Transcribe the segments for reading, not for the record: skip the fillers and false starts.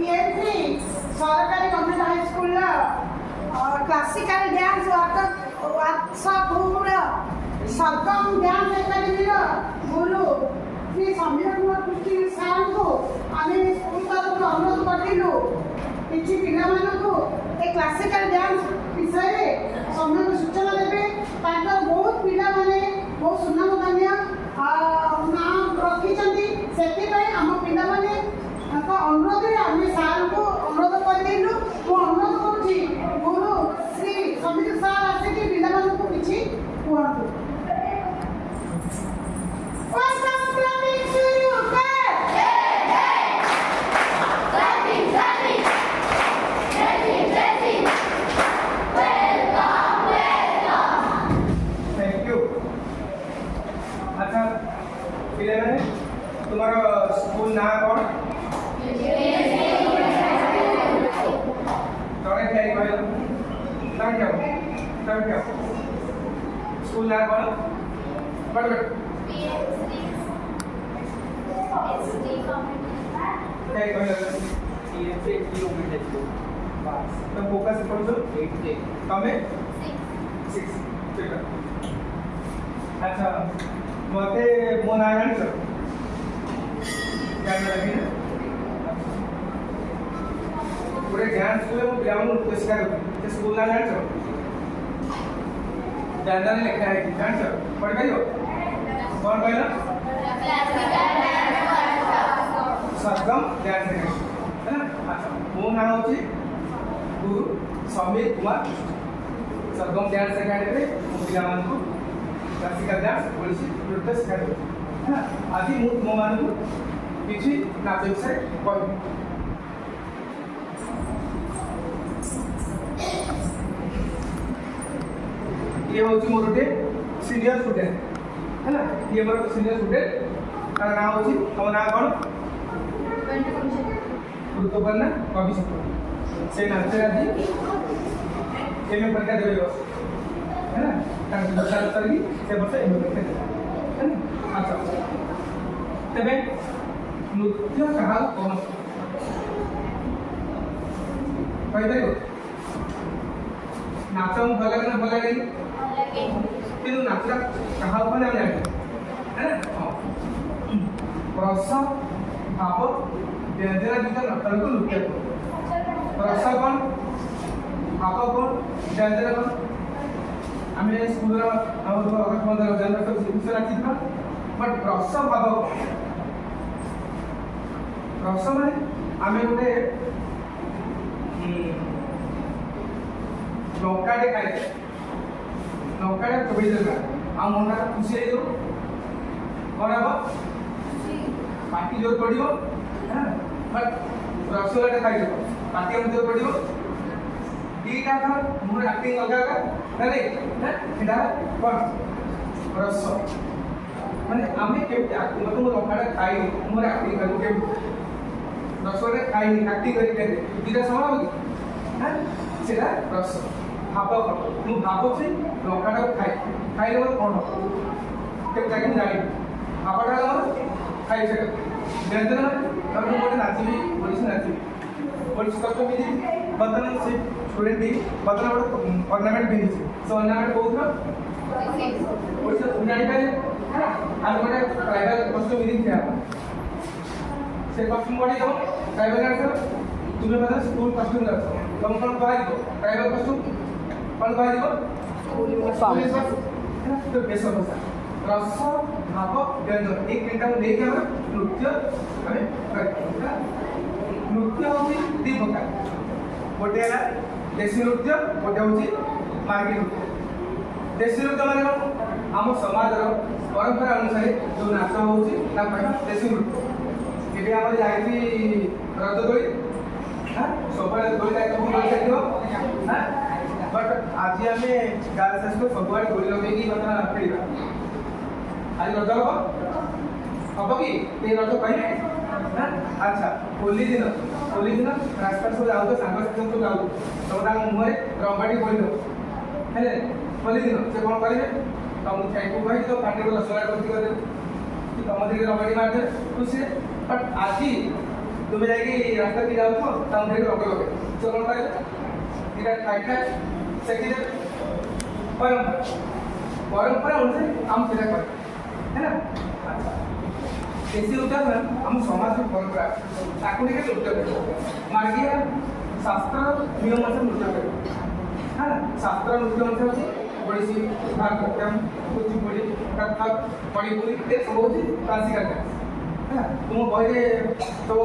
PMC ସରକାରୀ government ହାଇସ୍କୁଲର classical dance workshop Sargam dance ଏକାଡେମୀର ଗୁରୁ ଶ୍ରୀ ସମୀର କୁମାର କୃଷ୍ଟି ସାର୍ଙ୍କୁ ଆମେ ସ୍କୁଲ ତରଫରୁ ଅନୁରୋଧ କରିଥିଲୁ କିଛି ପିଲାମାନଙ୍କୁ ଏ କ୍ଲାସିକାଲ ଡ୍ୟାନ୍ସ ବିଷୟରେ ସମ୍ୟକ ସୂଚନା ଦେବେ। ତାଙ୍କର ବହୁତ ପିଲାମାନେ ବହୁତ ସୁନାମଧନ୍ୟ ନାଁ ରଖିଛନ୍ତି। ସେଥିପାଇଁ ଆମ ପିଲାମାନେ ଅନୁରୋଧରେ ଆମେ ସାର୍ଙ୍କୁ ଅନୁରୋଧ କରିଦେଲୁ। ମୁଁ ଅନୁରୋଧ କରୁଛି ଗୁରୁ ଶ୍ରୀ ସମୀର ସାର୍ ଆସିକି ପିଲାମାନଙ୍କୁ କିଛି କୁହନ୍ତୁ। अच्छा पिलाने तुम्हारा स्कूल ना कौन तोरे क्या कहलो तब क्या स्कूल ना कौन बट क्या कहलो PMC किलोमीटर तो फोकस करो तो 8 तमे 6 ठीक है। अच्छा मते मो ना जान छ क्या लगे पूरे ध्यान स्कूल में पिलावन नृत्य सिखा करते स्कूल ना जान छ डांडा ने लिखा है जान छ पढ़ गयो कौन कहला सरगम डांस है ना। अच्छा मो ना होची गुरु समीर कुमार सरगम डांस एकेडमी पिलावन को क्लासिकल डांस ओडिसी नृत्य सिखाई है आज मो मान किसी नाच विषय कह ये हूँ मोर गोटे सीनियर स्टूडेंट है ना। ये मोर सीनियर स्टूडेंट तार नाम हूँ तुम ना कौन ऋतुपर्णा कवि से नाच आज एम परीक्षा देवे है ना से वर्ष है ना। अच्छा तेरे नृत्य कहा कौन कहीपर नाच भल लगे ना भल लगे कि नाचटा कहा मैंने जान है ना। हाँ रस भाव व्यंजना युक्त नाटक को नृत्य रस कौन भाव कौन व्यंजना कौन आम स्कूल विषय नाची बट रस भाव रस माने आम गोटे लंकाटे खाए लंकाटे चोबई देगा आ मन खुशी हो कौन हम पार्टी जोर पड़ो बट रसगोल्ला खाई पार्टी हम जोर पड़ो दीटा मोर एक्टिंग अलग नहीं कौन रस माने आम केमती मतलब मो लंकाटा खाई मोर एक्टिंग कर रसगोल्ला खाई एक्टिंग कर दीटा समान हो कि रस भाव कौन मुझे भावुची लंकाटा खाई खाइले मोर कौन हम जानी जानी भावटा खाई से व्यंजन मैं गोटे नाचबी ओडिसी नाचबी ओडिसी कस्ट भी बर्तमान से स्टूडेंट बर्तमान गोटे अर्णामेंट पिंधि से अर्णामेंट कौन जापारे आम गोटे ट्राइबल कस्ट पिंधि से कस्ट्यूम बढ़ी दो ट्राइबल डांस तुम्हें मतलब स्कूल कस्ट्यूम डांस तुम कौन कह ट्राइबल कस्ट्यूम कौन कह वेशभूषा रस भाव व्यंजन एक तीन लेकिन नृत्य नृत्य हूँ दी प्रकार गोटे है देशी नृत्य गोटे हूँ मार्गी नृत्य। देशी नृत्य मान आम समाज परंपरा अनुसार जो नाच हूँ देशी नृत्य ये आम जाती रज दोली सब दोली बट आज आम गर्ल्स हाई स्कूल सब दोली लगे खेल आज रज हम कि ये रज कहे अच्छा होली दिन रास्ता सब जाऊ सांग सब जाऊ तुम मुहर रंगाटी बोल है होली दिन से कौन करेंगे तुम खाइबू कही तो पार्टी को रसगोल्ला तुम दिखे रंगाटी मारदे खुशी बट आज तुम्हें जाएगी रास्ता की जाओ तो तम धीरे रोके रोके चलो ना इधर काटना सेकंड परंपरा उनसे हम सीधा कर है ना अच्छा देसी उदाहरण हम समाज में परंपरा ताकू लेके नृत्य करें मार्गीय शास्त्र नियम से नृत्य करें है ना शास्त्र नृत्य होती ओडिसी भारतनाट्यम कुचिपुड़ी कथक मणिपुरी ये सब होती क्लासिकल डांस है ना तुम बहरे तो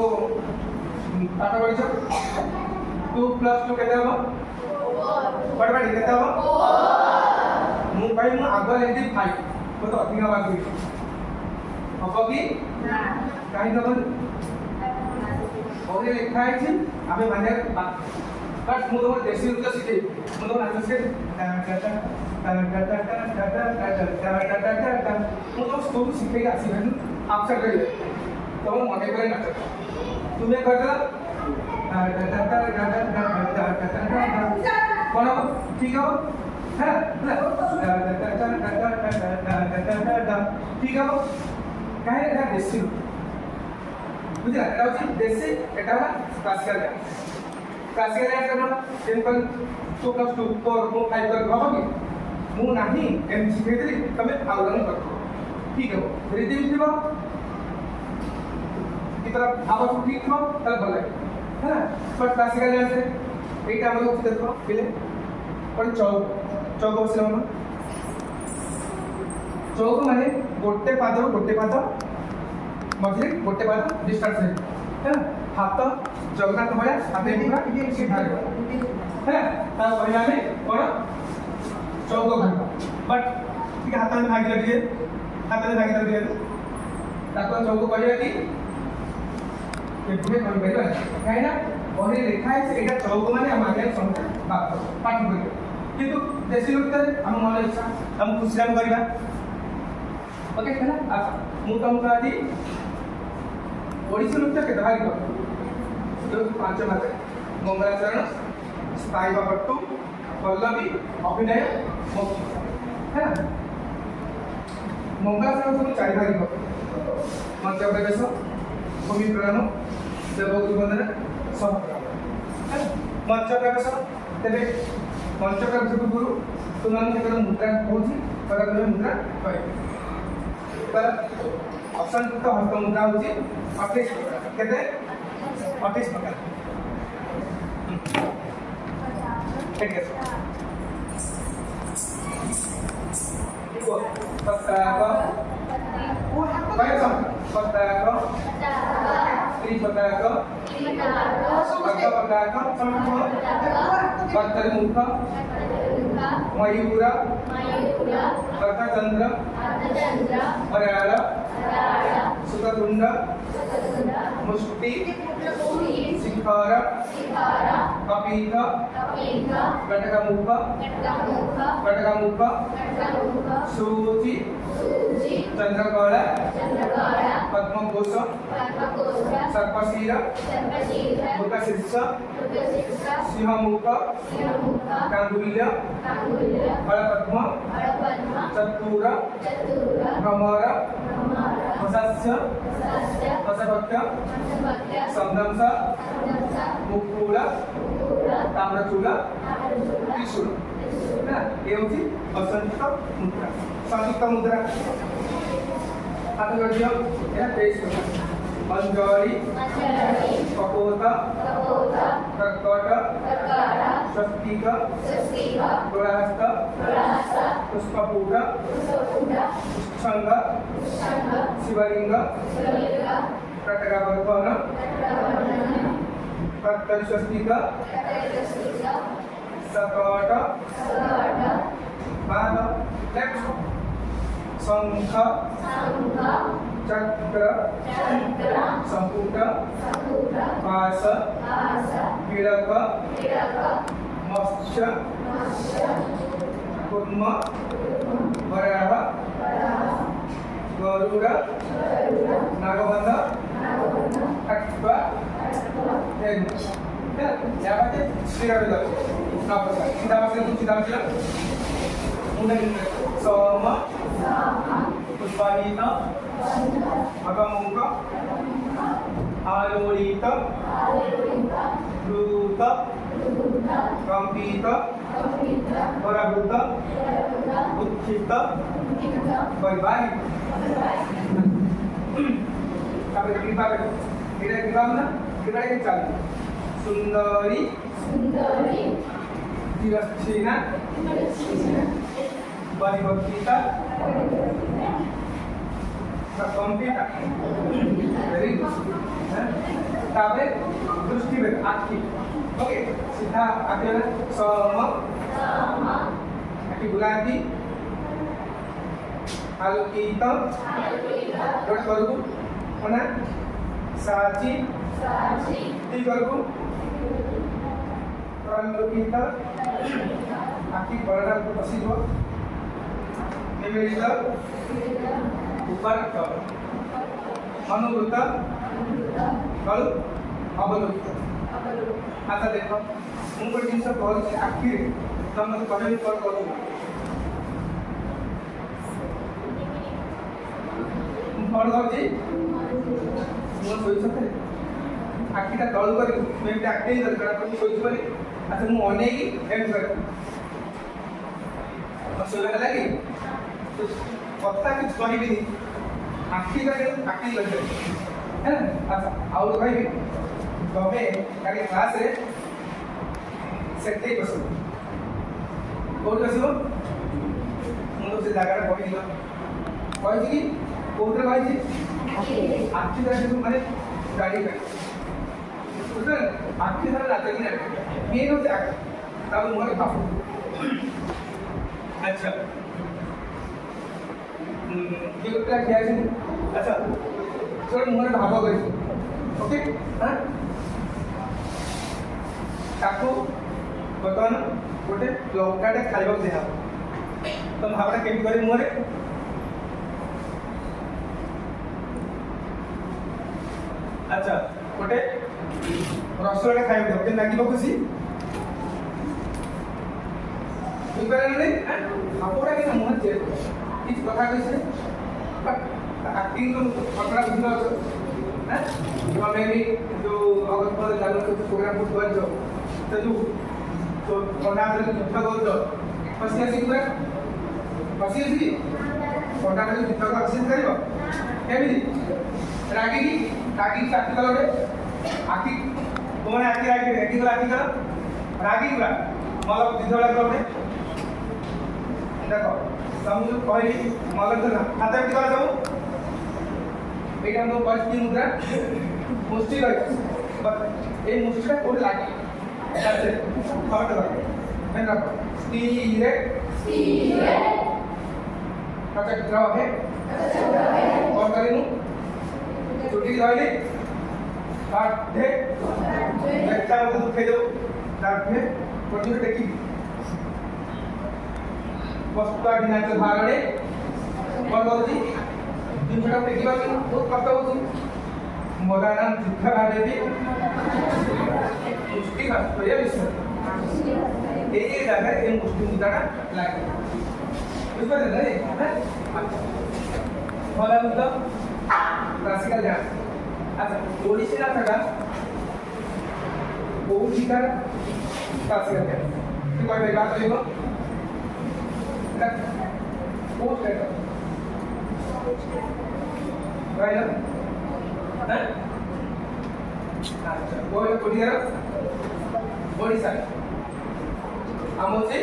पाठ पढ़ी 2+2 केते हो पढ़बाड़ी केते हो मु भाई मु आगो लेती 5 तो अधिक बात हुई हबो कि ना काई दबन बहरे लिखा है आमे माने बट मु तो देसी नृत्य सीखे मु तो नाच से मु तो स्कूल सीखे के आसी भाई आप सब कर तो मने करे नाच तुम्हें कर दला कौन हो ठीक हो है ठीक हो काहे एटा देसी बुझला एटा होची देसी एटा होला क्लासिकल डांस क्लासिकल डांस करना सिंपल 2+2 4 5 कर हबो कि मु नाही एम सिखेतली तमे आवरण करतो ठीक हो रिदम थिबो की तरह भाव ठीक थो तब भले है ना बट क्लासिकल डांस रे एटा हम लोग देखो पहले और चौक बसले हम चौक माने गोटे पाद मझे गोटे पाद डिस्टेंस है ना हाथ जगन्नाथ भया हाथ पूरा सीधा है ना ता भया में कोन चौक घंटा बट ठीक हाथ में भागी दिए हाथ में भागी दिए ताको चौक कहया कि ये पूरे कोन बेला है ना और ये लिखा है एटा चौक माने हम आगे समझ बात पाठ कर किंतु देसी लोग हम मन इच्छा हम खुशी करवा ओके है ना अच्छा मु तुमको आज ओडिसी नृत्य के भाग जो 5 भाग मंगलाचरण स्थायी पट्टू पल्लवी अभिनय मुख्य है ना मंगलाचरण सब 4 भाग मंच प्रवेश भूमि प्रदान देवगुरु वंदना सब मंच प्रवेश तेरे मंच प्रवेश पूर्व तुम्हारे मुद्रा होची तुम्हें मुद्रा कह असंयुक्त हस्त मुद्रा होची 28 प्रकार केते 28 प्रकार ठीक है पताक काय सम पताक त्रिपताक पताक पत्तर मुख मयूर अर्धचंद्र वराल सुखतुंड मुष्टि शिखर कपीत कटकमुख सूचि चंद्रकला पद्मकोश सर्पशीर मृगशीर्ष सिंहमुख कांगुल्य फलपद्म चतुर भ्रमर हसस्य हसभक्ष संदंस मुकुल ताम्रचूल त्रिशूल ना ये होची असंयुक्त मुद्रा संयुक्त मुद्रा आगे बढ़ियो यह पेश करना अंजलि कपोत कर्कट स्वस्तिक तुलाहस्त पुष्पपूट पुष्पंग शिवलिंग कटकावर्धन कर्तरि स्वस्तिक सकट पाद लेफ्ट शंख चक्र संपुट पास कीड़क मत्स्य कुर्म वराह गरुड़ नागबंध खट्वा या बात श्रीराम सीधा सोम पुष्पाहित भगमुख আলোড়িত দ্রুত কম্পিত পরাভূত উত্থিত বৈবাহিক তারপরে কৃপা এটা কৃপা না কৃপা কি চালু সুন্দরী তিরস্ছিনা পরিবর্তিতা কম্পিতা ভেরি গুড তারপরে দৃষ্টিভেদ আঁকি ওকে সিধা আঁকি হলে সম আঁকি গুলাবি আলোকিত जोड़ करबू होना साची ती करबू प्रलोकित आखि बरडा बसी जो निवेदित ऊपर तल अनुवृत तल अवलोकित आता देखो ମୁଁ ଗୋଟେ ଜିନିଷ କରୁଛି ଆଖିରେ ତମେ ମୋତେ କହିବି କ'ଣ କରୁଛୁ କ'ଣ କରୁଛି ମୁଁ ଶୋଇଛ ଆଖିଟା ତଳୁ କରିବି ମୁଁ ଏମିତି ଆକ୍ଟିଂ କରି କାରଣ ଶୋଇଛି ବୋଲି ଆଚ୍ଛା ମୁଁ ଅନେଇକି ଏମିତି କରିବି ଶୋଇବା ହେଲା କି କଥା କିଛି କହିବିନି ଆଖି କରି ଆକ୍ଟିଂ କରିପାରିବି ହେଲା ଆଚ୍ଛା ଆଉ ଗୋଟେ କହିବି ତମେ କାଲି କ୍ଲାସ୍ରେ ସେଠି ବସିବ କୋଉଠି ବସିବ ମୁଁ ତ ସେ ଜାଗାଟା କହିଦିଅ କହିଛି କି କୋଉଥିରେ କହିଛି ଆଖି ଧରି ମାନେ ଗାଡ଼ି ପାଇଁ ଆଖି ଧର ରାତିକି ମେନ୍ ହେଉଛି ଆଖି ତାପରେ ମୁହଁରେ ଭାବ ଆଚ୍ଛା କିଏ ଗୋଟେ ଠିଆ ଅଛି ଆଚ୍ଛା ଗୋଟେ ମୁହଁରେ ଭାବ କରିଛି ଓକେ ହଁ ତାକୁ ବର୍ତ୍ତମାନ ଗୋଟେ ଲଙ୍କାଟେ ଖାଇବାକୁ ଦିଆହବ ତ ଭାବଟା କେମିତି କରିବି ମୁହଁରେ अच्छा गोटे रसगोल्ला खाइबा दो के लागिबो खुशी बुझिपारे नै आपड़ा के मन जे किछ कथा कइसे बट एक्टिंग तो पकड़ा बुझिबा छ हैं तमे भी जो अगत पर चालू के प्रोग्राम को करजो तो जो कोनारे जुत्ता करजो फसी आसी पूरा फसी आसी कोनारे जुत्ता को एक्शन करिवो केमिति रागी चाटी कल गोटे आखि तुमने आखि रागी आखि कल रागी गुला मल दीद बेला गोटे देख तुमको जो कहली मल ना हाथ एमती कल सब यहाँ परिस्थिति मुद्रा मुष्टि रही बट ये मुष्टिटा कौट लगे थर्ड रख स्थिर रहे कौन करूँ छुट्टी रहली काटे देखता मत दुखे दो काटे कोठी टेकी बस्ता दिनाच धारणे कोन होची जिनटा टेकीबा बहुत कष्ट होची मोरा नाम शिक्षा देवी मुष्टि शास्त्रीय विषय ए जगह ए मुष्टि मुद्रा लागे बुझिपारे नै भला बुझ क्लासिकल डांस अच्छा ओडिसी नाचटा कोउठिकार क्लासिकल डांस कि कहबे बात लेबो এটা কোড এটা রাইট হ্যাঁ আচ্ছা কোইটা কোডিয়ার ওড়িশা আম হচ্ছে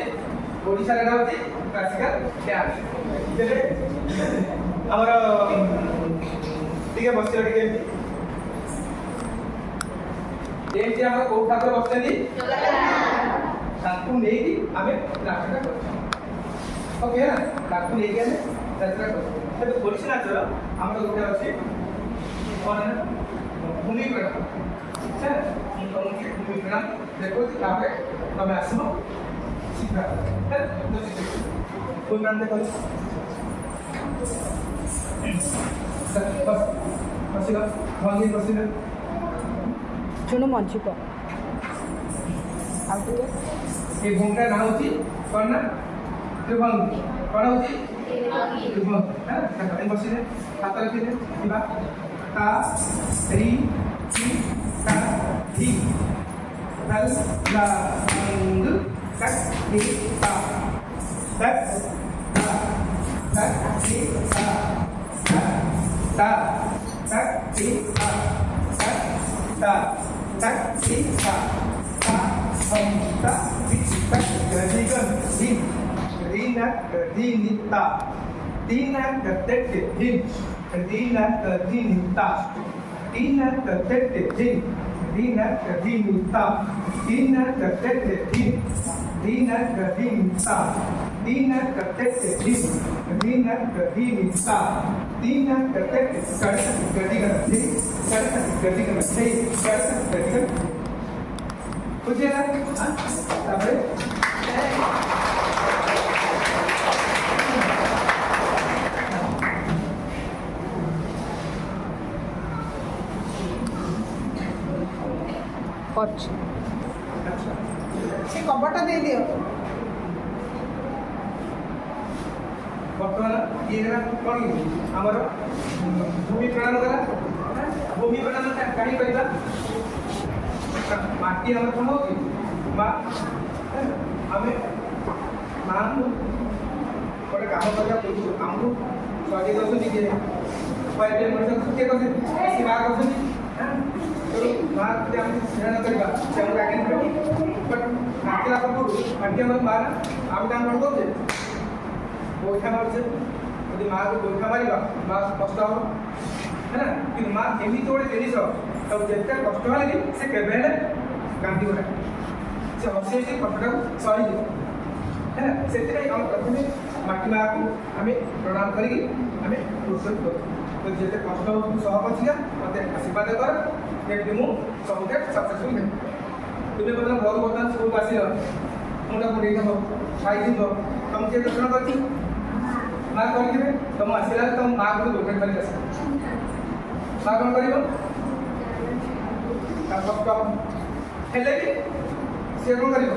ওড়িশার এটা হচ্ছে ক্লাসিক্যাল ডান্স যেটা আমার ଟିକେ ବସିବ ଟିକେ ଏମିତି ଆମର କୋଉ ଠାକୁର ବସିଛନ୍ତି ତାକୁ ନେଇକି ଆମେ ନାଚଟା କରୁଛୁ ଓକେ ନା ତାକୁ ନେଇକି ଆମେ ଯାତ୍ରା କରୁଛୁ ତେବେ ଓଡ଼ିଶୀ ନାଚର ଆମର ଗୋଟେ ଅଛି କ'ଣ ନା ଭୂମି ପ୍ରଣାମ ମୁଁ ତମକୁ ଭୂମି ପ୍ରଣାମ ଦେଖୁଛି ତାପରେ ତମେ ଆସିବ ଶିଖିବା ଭୂମି ପ୍ରଣାମ ଦେଖ बसिल भंगी बसिल चुनु मंचिक ये भूमिका ना होची कौन ना त्रिभंगी कौन होची त्रिभंगी है बसिले हाथ रखिले किबा ता री Halandu Kakita Kakita Kakita Ta Kakita Kakita Kakita Ta Homta Vita Gadigan Din Kadina Kadinita Tina Katetin Kadina Kadinita Tina Katetin Dina Kadinita Dina Katetin Dina Kadinita Dina Katetin Dina Kadinita Dina Katetin Kadigan Din Kadigan Din Kadigan Kucing lah, tak boleh. Kutch ସେ କବରଟା ଦେଇଦିଅ। ବର୍ତ୍ତମାନ ଇଏ ହେଲା କ'ଣ କି ଆମର ଭୂମି ପ୍ରଣାମ କଲା। ଭୂମି ପ୍ରଣାମ କାହିଁ କରିବା? ମାଟି ଆମର କ'ଣ ହେଉଛି? ମା ଆମେ ମାଆଙ୍କୁ ଗୋଟେ କାମ କରିବା ପୂର୍ବରୁ ଆମକୁ ସଜେଇ ଦେଉଛନ୍ତି କିଏ? କିଏ କରୁଛନ୍ତି? ସେ ମା କରୁଛନ୍ତି। ତେଣୁ ମା ଯଦି ଆମେ ସ୍ନେହ କରିବା ସେ ଆମକୁ ଆଜ୍ଞା ଦେବ। ବଟ୍ ମାଟିଲା ପୂର୍ବରୁ ମାଟି ଆମର ମା ନା ଆମେ ତାଙ୍କୁ କ'ଣ କରୁଛେ? ଗୋଇଠା ମାରୁଛେ। ଯଦି ମାଆକୁ ଗୋଇଠା ମାରିବା ମା କଷ୍ଟ ହେବ ହେଲା। କିନ୍ତୁ ମା ଏମିତି ଗୋଟେ ଜିନିଷ ତାକୁ ଯେତେ କଷ୍ଟ ହେଲେ ବି ସେ କେବେ ହେଲେ କାନ୍ଦିବ ନାହିଁ। ସେ ହସି ହସି କଷ୍ଟଟାକୁ ସହିଯିବ ହେଲା। ସେଥିପାଇଁ ଆମେ ପ୍ରଥମେ ମାଟି ମାଆକୁ ଆମେ ପ୍ରଣାମ କରିକି ଆମେ ପ୍ରୋତ୍ସାହିତ କରୁ। ଯେତେ କଷ୍ଟ ହେଉ ସହ ପଛିକା ମୋତେ ଆଶୀର୍ବାଦ କର ଯେମିତି ମୁଁ ସବୁଥିରେ ସକ୍ସେସଫୁଲ୍ ହେବି। ତୁମେ ବର୍ତ୍ତମାନ ଘରୁ ବର୍ତ୍ତମାନ ସ୍କୁଲକୁ ଆସିଲ ମୁଣ୍ଡ କୁଣ୍ଡେଇଥିବ ଖାଇଥିବ ତମକୁ କିଏ ଦର୍ଶନ କରିଛି? ମା କରିଥିବେ। ତମ ଆସିଲା ବେଳେ ତମ ମାଆକୁ ଦୋକାନ କରିକି ଆସିବ। ମା କ'ଣ କରିବ? କଷ୍ଟ ହେଲେ ବି ସିଏ କ'ଣ କରିବ?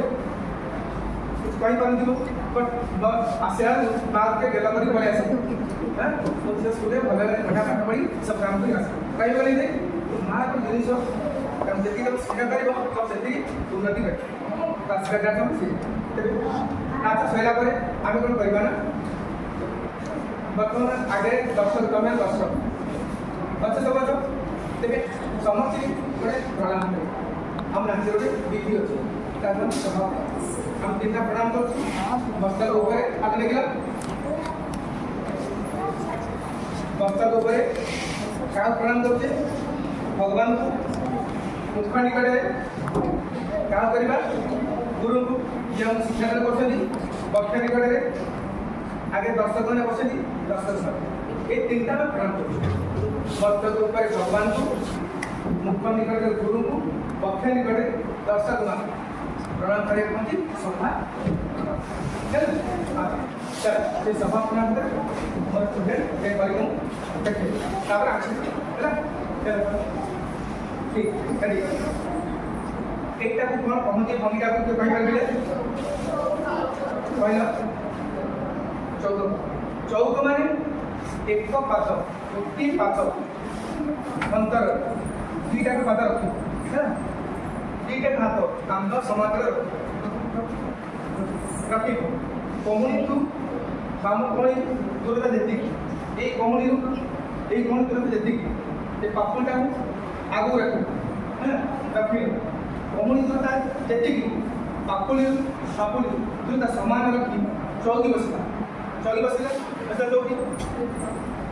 କିଛି କହିପାରୁଥିବ ବଟ୍ ଆସିଲା ବେଳକୁ ମା ଟିକେ ଗେଲ କରି ପଳେଇ ଆସିବ। ସେ ସ୍କୁଲରେ ଭଲ ବଢ଼ିଆ ପାଠ ପଢ଼ି ସବୁ କାମ କରି ଆସିବ। କହିବନି ଯେ ମାଆକୁ ଜିନିଷ ଯେତିକି ତମେ ସ୍ନେହ କରିବ ତମ ସେତିକି ଉନ୍ନତି କରିବ। ରାସ୍ତାଘାଟ ତେବେ ନାଚ ସରିଲା ପରେ ଆମେ କ'ଣ କରିବା ନା ବର୍ତ୍ତମାନ ଆଗରେ ଦର୍ଶକ ତମେ ଦର୍ଶକ ଅଛ ସବୁ ଅଛ। ତେବେ ସମସ୍ତେ ଗୋଟେ ପ୍ରଣାମ କରିବେ। ଆମ ନାଚର ଗୋଟେ ବିଧି ଅଛି ତାର ସହ ଆମେ ତିନିଟା ପ୍ରଣାମ କରୁଛୁ। ମସ୍ତକ ଉପରେ ହାତ ଲାଗିଲା। ମସ୍ତକ ଉପରେ କାହାକୁ ପ୍ରଣାମ କରୁଛେ? ଭଗବାନଙ୍କୁ। ମୁଖ ନିକଟରେ କାହା କରିବା? ଗୁରୁଙ୍କୁ ଯିଏ ଆମକୁ ଶିକ୍ଷାଦାନ କରୁଛନ୍ତି। ବକ୍ଷ ନିକଟରେ ଆଗେ ଦର୍ଶକମାନେ ବସନ୍ତି। ଦର୍ଶକ ଏ ତିନିଟା ଆମେ ପ୍ରଣାମ କରୁଛୁ। ମସ୍ତକ ଉପରେ ଭଗବାନଙ୍କୁ, ମୁଖ ନିକଟରେ ଗୁରୁଙ୍କୁ, ବକ୍ଷ ନିକଟରେ ଦର୍ଶକମାନଙ୍କୁ ପ୍ରଣାମ କରିବାକୁ କୁହନ୍ତି ସଭା। ସେ ସଭା ପ୍ରଣାମ କରେ ମୋର ଷ୍ଟୁଡେଣ୍ଟ କରିକି ମୁଁ ଦେଖେ ତାପରେ ଆକ୍ସନ ହେଲା। ଠିକ୍ ଏଇଟାକୁ କ'ଣ କହନ୍ତି? ଭୂମିକାକୁ କିଏ କହିପାରିବେ? କହିଲ ଚୌକ। ଚୌକ ମାନେ ଏକ ପାଦ ଗୋଟିଏ ପାଦ ଅନ୍ତର ଦୁଇଟାକୁ ପାଦ ରଖିବ ହେଲା। ଦୁଇଟା ହାତ କାନ୍ଧ ସମାନ୍ତର ରଖିବ। କମୁଣିଠୁ ବାମ କମୁଣି ଦୂରତା ଯେତିକି ଏଇ କମୁଣିରୁ ଏଇ କମୁଣି ଦୂରତା ଯେତିକି ଏ ପାପୁଲିଟାକୁ ଆଗକୁ ରଖିବ ହେଲା। ରଖିବ କମୁଣି ଦୂରତା ଯେତିକି ପାପୁଲି ଦୂରତା ସମାନ ରଖି ଚୌକି ବସିଲା। ଚୌକି ବସିଲେ ଚୌକି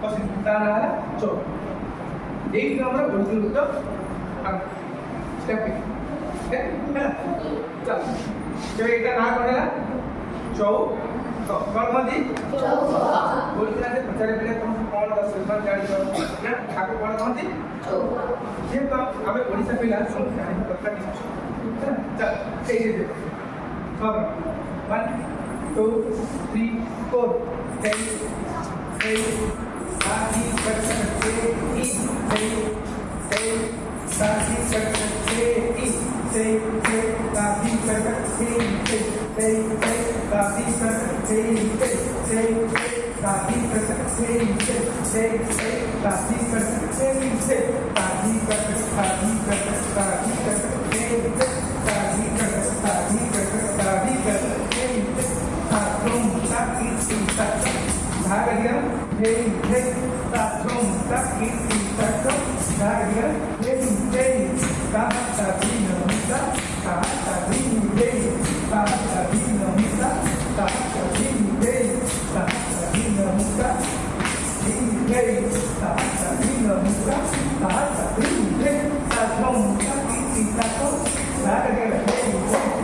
ବସିଲା ତା ନାଁ ହେଲା ଚୌକ। ଏଇଠି ଆମର ବୈଦ୍ୟୁତ ଷ୍ଟେପିଂ ହେଲା। ଚାଲ ତେବେ ଏଇଟା ନାଁ କ'ଣ ହେଲା? ଚୌକ। କ'ଣ କହନ୍ତି? ଓଡ଼ିଶାରେ ପଚାରି ପିଲେ ତମକୁ କ'ଣ ସେମାନେ ଜାଣିଛ ନା ତାକୁ କ'ଣ କହନ୍ତି? ଯେହେତୁ ଆମେ ଓଡ଼ିଶା ପିଲା ସବୁ ଜାଣିବା ଦରକାର କିଛି ହେଲା। ଚାଲ ସେଇଠି ଦେବ 1 2 3 4 साथी कर सकते साथी कर सकते साथी कर सकते साथी कर सकते साथी कर सकते साथी कर सकते साथी कर सकते hey, hey, ta chom, ta ki ti ta chom, ta ga, hey, hey, ta di no ta, ta di hey, ta di no ta, ta di hey, ta di no ta, di hey, ta di no ta, ta di hey, ta chom, ta ki ti ta chom, ta ga, hey, hey.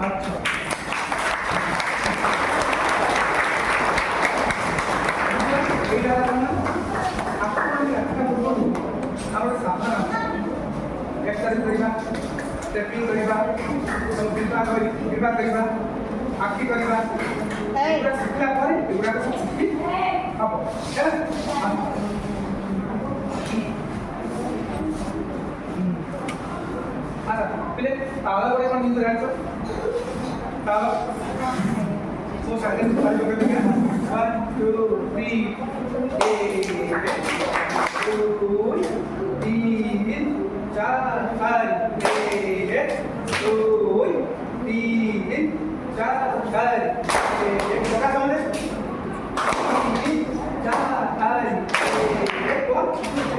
अच्छा stepping करवा करवा आखि करवा एगुड़ा शिखला पर एगुड़ा को शिखी अब चल आता पहले ताला बड़े कौन यूज करते हो ताला वो सारे ताला जो करते हैं 1 2 3 1 2 3 4 5 1 2 3 4 5 1 क्या समझे 3 4 5 1 को 3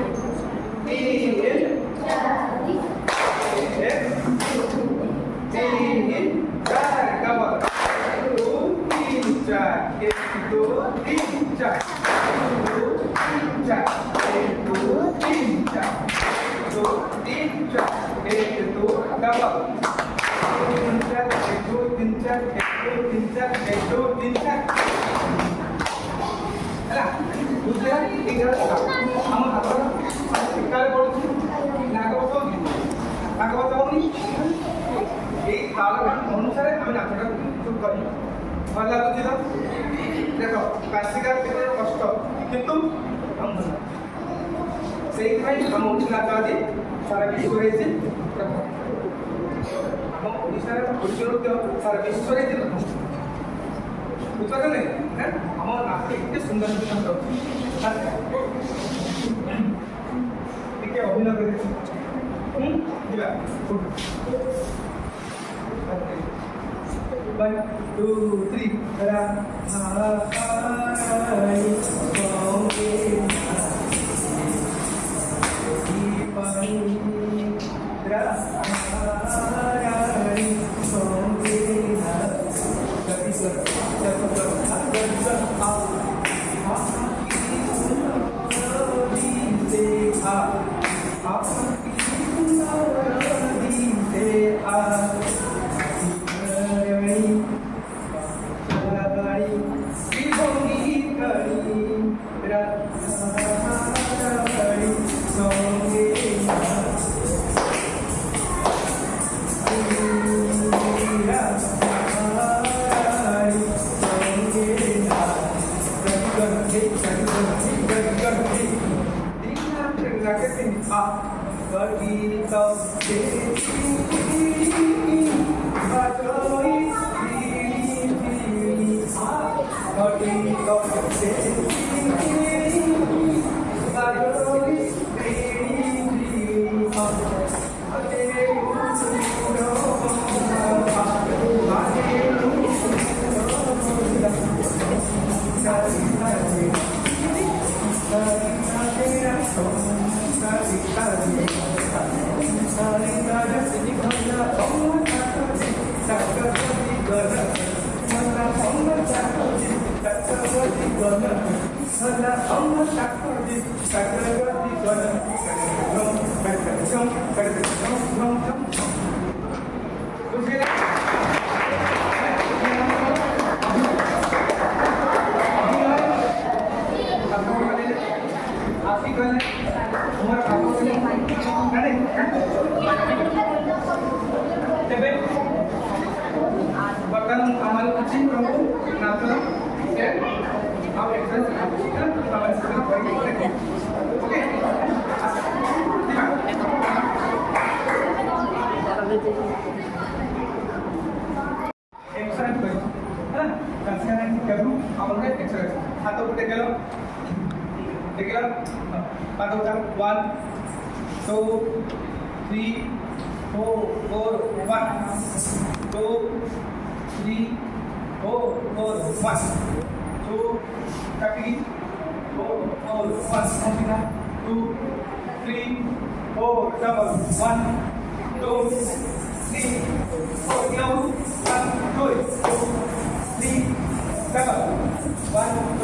अनुसार आम नाचटा चुप कर भल लगुच तो देख क्लासिकाल के कष्ट किंतु हम से आम ओडिशा नाच आज सारा विश्व आम ओडिशा ओडिसी नृत्य सारा विश्व बुझे ना आम नाच एत सुंदर सुंदर अभिनय कर 1 2 3 आप ही कहले उमर बाबू आप एक्सरसाइज करना तो हमारे सिस्टम को ओके एक्सरसाइज करो है ना कंसर्न करो आपण एक्सरसाइज हात उठे गेलो हात उठा 1 2 3 4 1 2 3 4 1 2 3 4 1 2 3 4 double 1 2 3 4 down 1 2 3 double 1 2 3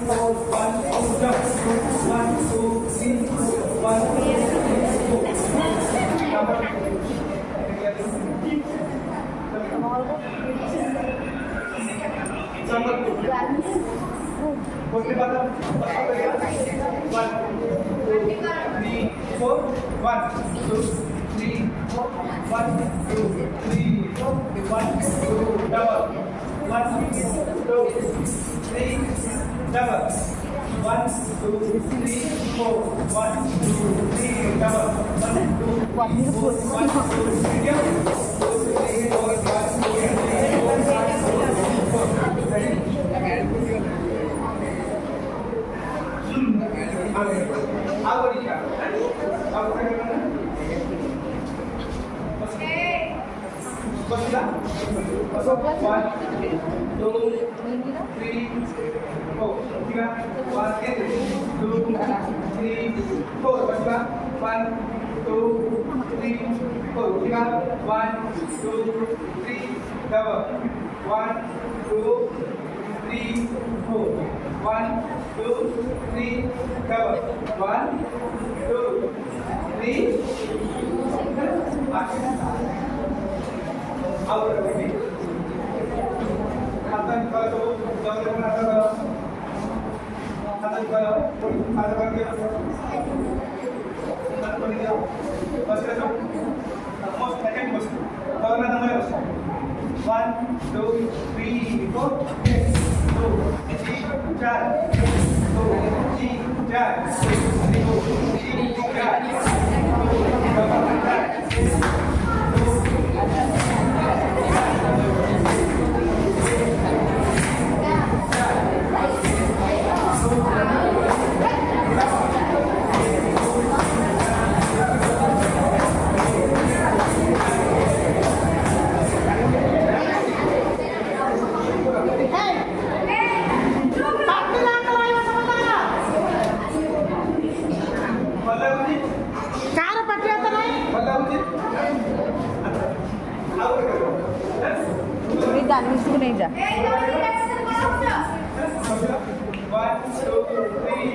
4 1 2 down 1 2 3 4 1 उसके बाद 1 2 3 4 1 2 3 4 1 2 3 4 1 2 double 1 2 3 double 1 2 3 4 1 2 3 double 1 2 3 4 1 2 medium 2 3 4 1 2 नहीं जा 1 2 3 4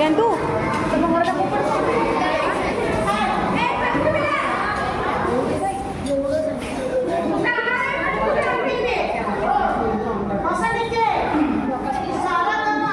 Gantu, tolong mereka pupus. Masa dikit. Salah sama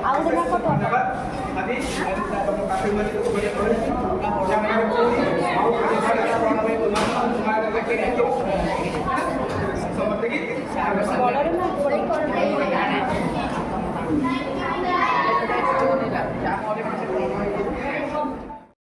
Aku udah dapat. Tadi kafe itu kemudian